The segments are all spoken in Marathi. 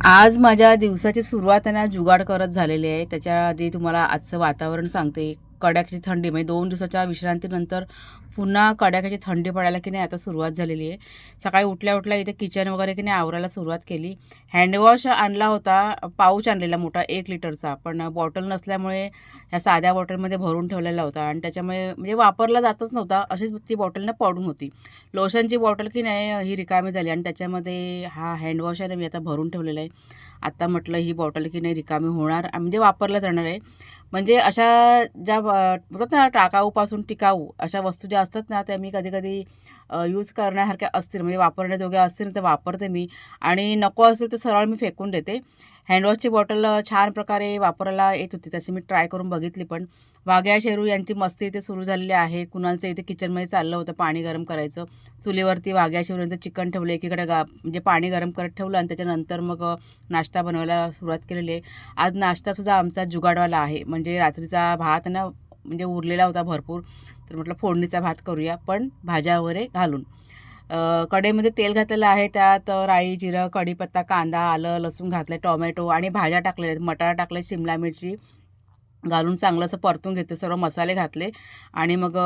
आज माझ्या दिवसाची सुरुवात आहे ना जुगाड करत झालेली आहे. त्याच्या आधी तुम्हाला आजचं वातावरण सांगते. कडाक्याची थंडी म्हणजे 2 दिवसाच्या विश्रांतीनंतर पुन्हा कडाक्याची थंडी पडायला की नाही आता सुरुवात झालेली आहे. सकाळी उठल्या-उठल्या इथे किचन वगैरे की नाही आवरायला सुरुवात केली. हँडवॉश आणला होता, पाऊच आणलेला मोठा 1 लिटरचा. पण बॉटल नसल्यामुळे ह्या साध्या बॉटलमध्ये भरून ठेवलेला होता आणि त्याच्यामुळे म्हणजे वापरला जातच नव्हता. अशीच ती बॉटल पडून होती. लोशनची बॉटल की नाही ही रिकामी झाली आणि त्याच्यामध्ये हा हँडवॉश आहे ना मी आता भरून ठेवलेला आहे. आता म्हटलं ही बॉटल की नाही रिकामी होणार म्हणजे वापरला जाणार आहे. म्हणजे अशा ज्या बोलतात ना टाकाऊपासून टिकाऊ अशा वस्तू ज्या असतात ना त्या मी कधी-कधी यूज करण्यासारख्या असतील म्हणजे वापरण्याजोग्या असतील तर वापरते मी आणि नको असेल तर सरळ मी फेकून देते. हँडवॉशची बॉटल छान प्रकारे वापरायला येत होती तशी मी ट्राय करून बघितली पण. वाघ्या शेरू यांची मस्ती इथे सुरू झालेली आहे. कुणालचं इथे किचनमध्ये चाललं होतं पाणी गरम करायचं. चुलीवरती वाघ्या शेरू यांचं चिकन ठेवलं एकीकडे म्हणजे पाणी गरम करत ठेवलं आणि त्याच्यानंतर मग नाश्ता बनवायला सुरुवात केलेली आहे. आज नाश्तासुद्धा आमचा जुगाडवाला आहे. म्हणजे रात्रीचा भात ना म्हणजे उरलेला होता भरपूर. तर म्हटलं फोडणीचा भात करूया पण भाज्या वगैरे घालून. कढईमध्ये तेल घातलेलं आहे. त्यात राई, जिरं, कढीपत्ता, कांदा, आलं, लसूण घातलं, टोमॅटो आणि भाज्या टाकलेल्या आहेत. मटार टाकले, शिमला मिरची घालून चांगलं असं परतून घेतलं. सर्व मसाले घातले आणि मग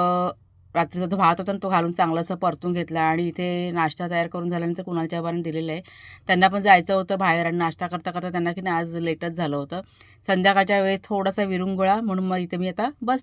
रात्रीचा जो भात होता ना तो घालून चांगलं असं परतून घेतला आणि इथे नाश्ता तयार करून झाल्यानंतर कुणालच्या बाबांनी दिलेलं आहे. त्यांना पण जायचं होतं बाहेर आणि नाश्ता करता-करता त्यांना की नाही आज लेटच झालं होतं. संध्याकाळच्या वेळेस थोडासा विरंगुळा म्हणून मग इथे मी आता बसते.